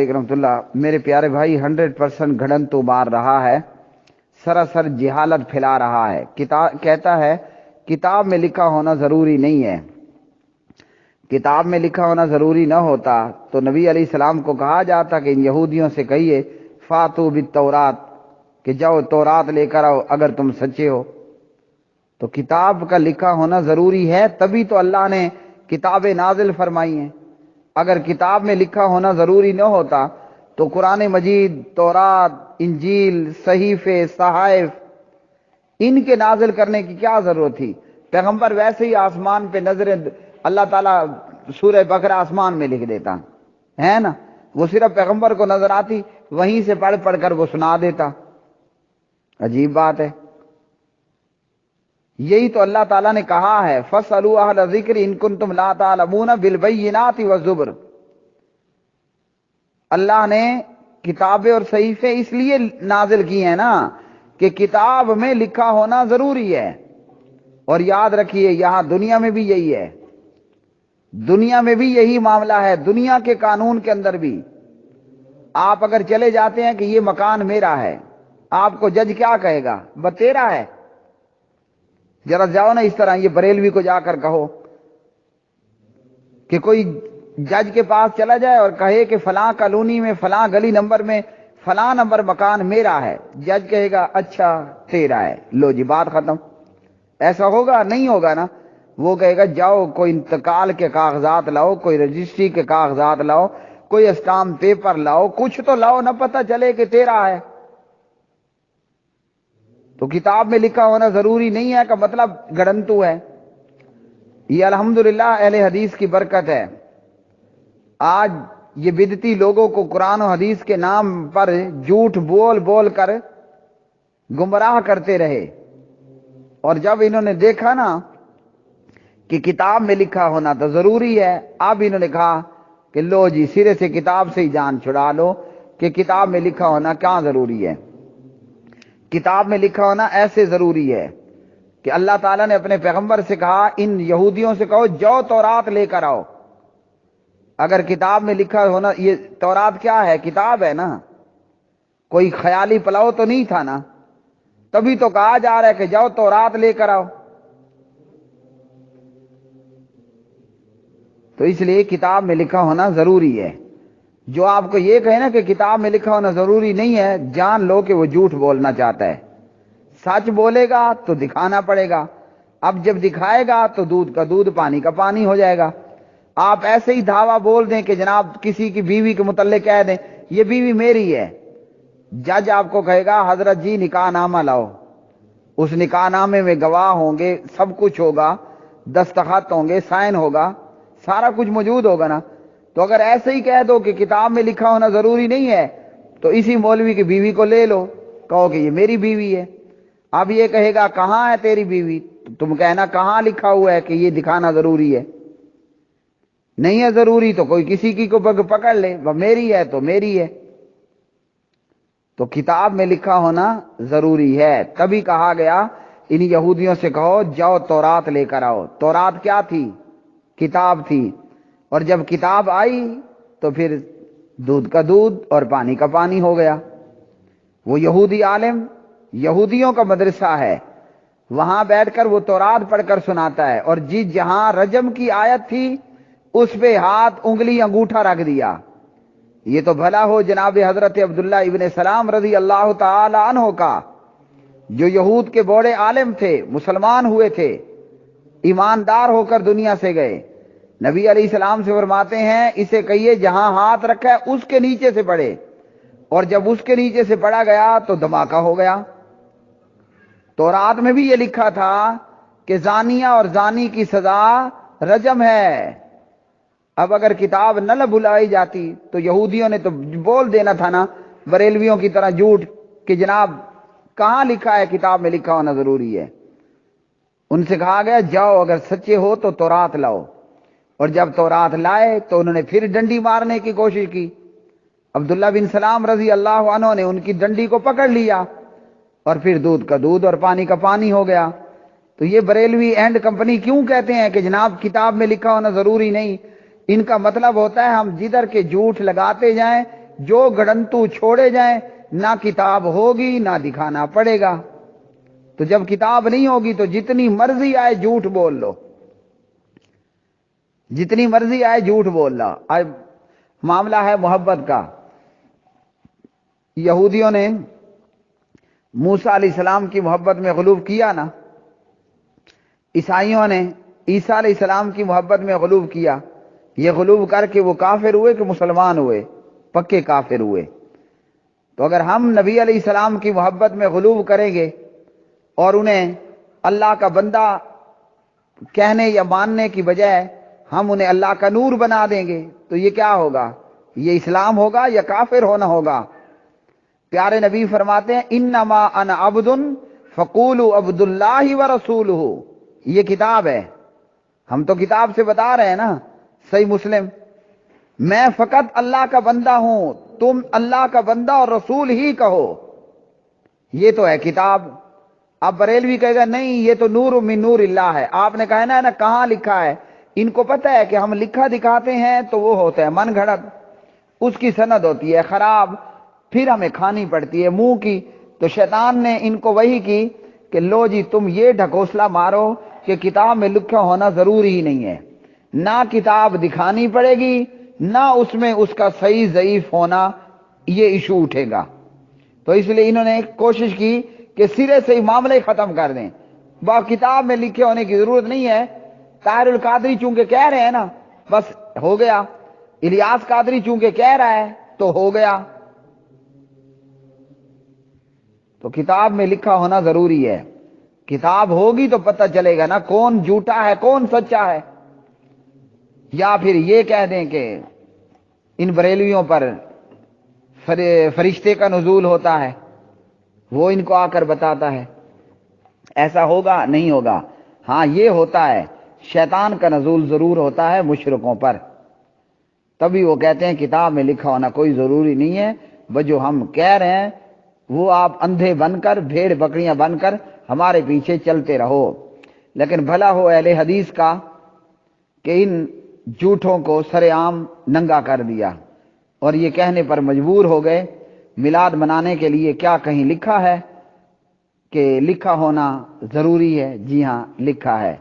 رحمۃ اللہ، میرے پیارے بھائی 100% گھڑن تو مار رہا ہے، سراسر جہالت پھیلا رہا ہے۔ کہتا ہے کتاب میں لکھا ہونا ضروری نہیں ہے۔ کتاب میں لکھا ہونا ضروری نہ ہوتا تو نبی علیہ السلام کو کہا جاتا کہ ان یہودیوں سے کہیے فاتو بالتورات، کہ جاؤ تورات لے کر آؤ اگر تم سچے ہو۔ تو کتاب کا لکھا ہونا ضروری ہے، تبھی تو اللہ نے کتابیں نازل فرمائی ہیں۔ اگر کتاب میں لکھا ہونا ضروری نہ ہوتا تو قرآن مجید، تورات، انجیل، صحیفے، صحائف، ان کے نازل کرنے کی کیا ضرورت تھی؟ پیغمبر ویسے ہی آسمان پہ نظر اللہ تعالیٰ سورہ بقرہ آسمان میں لکھ دیتا ہے نا، وہ صرف پیغمبر کو نظر آتی، وہیں سے پڑھ پڑھ کر وہ سنا دیتا۔ عجیب بات ہے۔ یہی تو اللہ تعالیٰ نے کہا ہے فَاسْأَلُوا أَهْلَ الذِّكْرِ إِن كُنتُمْ لَا تَعْلَمُونَ بِالْبَيِّنَاتِ وَالزُّبُرِ۔ اللہ نے کتابیں اور صحیفے اس لیے نازل کی ہیں نا کہ کتاب میں لکھا ہونا ضروری ہے۔ اور یاد رکھیے یہاں دنیا میں بھی یہی ہے، دنیا میں بھی یہی معاملہ ہے، دنیا کے قانون کے اندر بھی۔ آپ اگر چلے جاتے ہیں کہ یہ مکان میرا ہے، آپ کو جج کیا کہے گا؟ تیرا ہے۔ ذرا جاؤ نا اس طرح یہ بریلوی کو جا کر کہو کہ کوئی جج کے پاس چلا جائے اور کہے کہ فلاں کالونی میں فلاں گلی نمبر میں فلاں نمبر مکان میرا ہے، جج کہے گا اچھا تیرا ہے، لو جی بات ختم۔ ایسا ہوگا؟ نہیں ہوگا نا۔ وہ کہے گا جاؤ کوئی انتقال کے کاغذات لاؤ، کوئی رجسٹری کے کاغذات لاؤ، کوئی اسٹامپ پیپر لاؤ، کچھ تو لاؤ نہ، پتہ چلے کہ تیرا ہے۔ تو کتاب میں لکھا ہونا ضروری نہیں ہے کا مطلب گڑنتو ہے۔ یہ الحمدللہ اہل حدیث کی برکت ہے۔ آج یہ بدعتی لوگوں کو قرآن و حدیث کے نام پر جھوٹ بول بول کر گمراہ کرتے رہے، اور جب انہوں نے دیکھا نا کہ کتاب میں لکھا ہونا تو ضروری ہے، اب انہوں نے کہا کہ لو جی سرے سے کتاب سے ہی جان چھڑا لو کہ کتاب میں لکھا ہونا کیا ضروری ہے۔ کتاب میں لکھا ہونا ایسے ضروری ہے کہ اللہ تعالیٰ نے اپنے پیغمبر سے کہا ان یہودیوں سے کہو جاؤ تورات لے کر آؤ۔ اگر کتاب میں لکھا ہونا، یہ تورات کیا ہے؟ کتاب ہے نا، کوئی خیالی پلاؤ تو نہیں تھا نا، تبھی تو کہا جا رہا ہے کہ جاؤ تورات لے کر آؤ۔ تو اس لیے کتاب میں لکھا ہونا ضروری ہے۔ جو آپ کو یہ کہے نا کہ کتاب میں لکھا ہونا ضروری نہیں ہے، جان لو کہ وہ جھوٹ بولنا چاہتا ہے۔ سچ بولے گا تو دکھانا پڑے گا، اب جب دکھائے گا تو دودھ کا دودھ پانی کا پانی ہو جائے گا۔ آپ ایسے ہی دعویٰ بول دیں کہ جناب کسی کی بیوی کے متعلق کہہ دیں یہ بیوی میری ہے، جج آپ کو کہے گا حضرت جی نکاح نامہ لاؤ، اس نکاح نامے میں گواہ ہوں گے، سب کچھ ہوگا، دستخط ہوں گے، سائن ہوگا، سارا کچھ موجود ہوگا نا۔ تو اگر ایسے ہی کہہ دو کہ کتاب میں لکھا ہونا ضروری نہیں ہے تو اسی مولوی کی بیوی کو لے لو، کہو کہ یہ میری بیوی ہے۔ اب یہ کہے گا کہاں ہے تیری بیوی، تو تم کہنا کہاں لکھا ہوا ہے کہ یہ دکھانا ضروری ہے؟ نہیں ہے ضروری تو کوئی کسی کی کو پکڑ لے، وہ میری ہے تو میری ہے۔ تو کتاب میں لکھا ہونا ضروری ہے، تبھی کہا گیا ان یہودیوں سے کہو جاؤ تورات لے کر آؤ۔ تورات کیا تھی؟ کتاب تھی، اور جب کتاب آئی تو پھر دودھ کا دودھ اور پانی کا پانی ہو گیا۔ وہ یہودی عالم، یہودیوں کا مدرسہ ہے، وہاں بیٹھ کر وہ تورات پڑھ کر سناتا ہے، اور جہاں رجم کی آیت تھی اس پہ ہاتھ انگلی انگوٹھا رکھ دیا۔ یہ تو بھلا ہو جناب حضرت عبداللہ ابن سلام رضی اللہ تعالی عنہ کا، جو یہود کے بڑے عالم تھے، مسلمان ہوئے تھے، ایماندار ہو کر دنیا سے گئے۔ نبی علیہ السلام سے فرماتے ہیں اسے کہیے جہاں ہاتھ رکھا ہے اس کے نیچے سے پڑھے، اور جب اس کے نیچے سے پڑھا گیا تو دھماکہ ہو گیا۔ تورات میں بھی یہ لکھا تھا کہ زانیہ اور زانی کی سزا رجم ہے۔ اب اگر کتاب نہ بھلائی جاتی تو یہودیوں نے تو بول دینا تھا نا بریلویوں کی طرح جھوٹ کہ جناب کہاں لکھا ہے کتاب میں لکھا ہونا ضروری ہے۔ ان سے کہا گیا جاؤ اگر سچے ہو تو تورات لاؤ، اور جب تورات لائے تو انہوں نے پھر ڈنڈی مارنے کی کوشش کی۔ عبداللہ بن سلام رضی اللہ عنہ نے ان کی ڈنڈی کو پکڑ لیا، اور پھر دودھ کا دودھ اور پانی کا پانی ہو گیا۔ تو یہ بریلوی اینڈ کمپنی کیوں کہتے ہیں کہ جناب کتاب میں لکھا ہونا ضروری نہیں؟ ان کا مطلب ہوتا ہے ہم جدھر کے جھوٹ لگاتے جائیں جو گڑنتو چھوڑے جائیں، نہ کتاب ہوگی نہ دکھانا پڑے گا۔ تو جب کتاب نہیں ہوگی تو جتنی مرضی آئے جھوٹ بول لو، جتنی مرضی آئے جھوٹ بول لو۔ اب معاملہ ہے محبت کا۔ یہودیوں نے موسیٰ علیہ السلام کی محبت میں غلو کیا نا، عیسائیوں نے عیسیٰ علیہ السلام کی محبت میں غلو کیا۔ یہ غلو کر کے وہ کافر ہوئے کہ مسلمان ہوئے؟ پکے کافر ہوئے۔ تو اگر ہم نبی علیہ السلام کی محبت میں غلو کریں گے اور انہیں اللہ کا بندہ کہنے یا ماننے کی بجائے ہم انہیں اللہ کا نور بنا دیں گے تو یہ کیا ہوگا؟ یہ اسلام ہوگا یا کافر ہونا ہوگا؟ پیارے نبی فرماتے ہیں انما انا عبد فقولوا عبد اللہ ورسولہ، یہ کتاب ہے، ہم تو کتاب سے بتا رہے ہیں نا، صحیح مسلم، میں فقط اللہ کا بندہ ہوں، تم اللہ کا بندہ اور رسول ہی کہو، یہ تو ہے کتاب۔ اب بریلوی کہے گا نہیں یہ تو نور من نور اللہ ہے، آپ نے کہا نا کہاں لکھا ہے؟ ان کو پتہ ہے کہ ہم لکھا دکھاتے ہیں تو وہ ہوتا ہے من گھڑت، اس کی سند ہوتی ہے خراب، پھر ہمیں کھانی پڑتی ہے منہ کی۔ تو شیطان نے ان کو وہی کی کہ لو جی تم یہ ڈھکوسلا مارو کہ کتاب میں لکھا ہونا ضروری ہی نہیں ہے، نہ کتاب دکھانی پڑے گی نہ اس میں اس کا صحیح ضعیف ہونا یہ ایشو اٹھے گا۔ تو اس لیے انہوں نے کوشش کی کہ سرے سے ہی معاملے ختم کر دیں، با کتاب میں لکھے ہونے کی ضرورت نہیں ہے۔ طاہر القادری چونکہ کہہ رہے ہیں نا بس ہو گیا، الیاس قادری چونکہ کہہ رہا ہے تو ہو گیا۔ تو کتاب میں لکھا ہونا ضروری ہے، کتاب ہوگی تو پتہ چلے گا نا کون جھوٹا ہے کون سچا ہے۔ یا پھر یہ کہہ دیں کہ ان بریلویوں پر فرشتے کا نزول ہوتا ہے، وہ ان کو آ کر بتاتا ہے، ایسا ہوگا نہیں ہوگا؟ ہاں یہ ہوتا ہے، شیطان کا نزول ضرور ہوتا ہے مشرکوں پر، تبھی وہ کہتے ہیں کتاب میں لکھا ہونا کوئی ضروری نہیں ہے، بس جو ہم کہہ رہے ہیں وہ آپ اندھے بن کر بھیڑ بکریاں بن کر ہمارے پیچھے چلتے رہو۔ لیکن بھلا ہو اہل حدیث کا کہ ان جھوٹوں کو سر عام ننگا کر دیا اور یہ کہنے پر مجبور ہو گئے میلاد منانے کے لیے کیا کہیں لکھا ہے کہ لکھا ہونا ضروری ہے؟ جی ہاں لکھا ہے۔